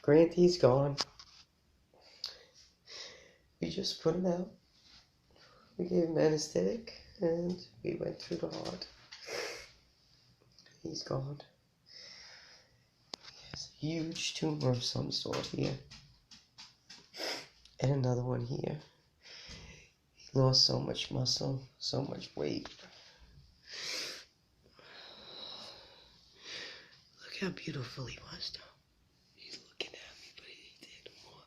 Granty's gone. We just put him out. We gave him anesthetic and we went through the heart. He's gone. He has a huge tumor of some sort here. And another one here. He lost so much muscle, so much weight. Look how beautiful he was, though. He's looking at me, but he did more.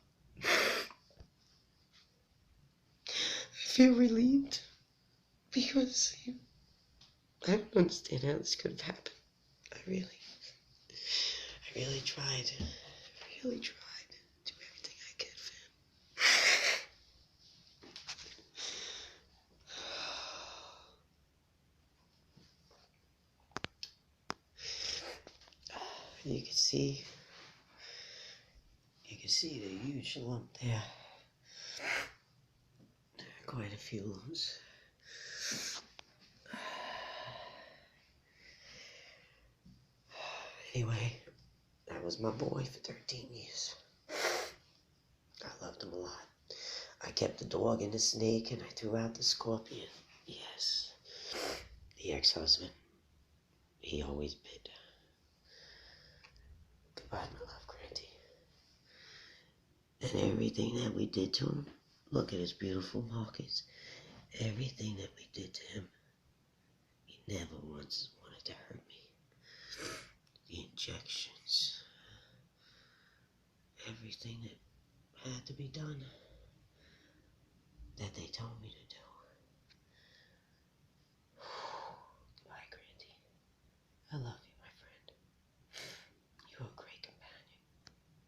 I feel relieved because I don't understand how this could have happened. I really tried. I really tried to do everything I could for him. You can see the huge lump there. Quite a few lumps. Anyway, that was my boy for 13 years. I loved him a lot. I kept the dog and the snake, and I threw out the scorpion. Yes. The ex-husband. He always bit. Goodbye, my love, Granty. And everything that we did to him, look at his beautiful markings. Everything that we did to him, he never once wanted to hurt me. The injections, everything that had to be done, that they told me to do. Goodbye, Granty. I love you.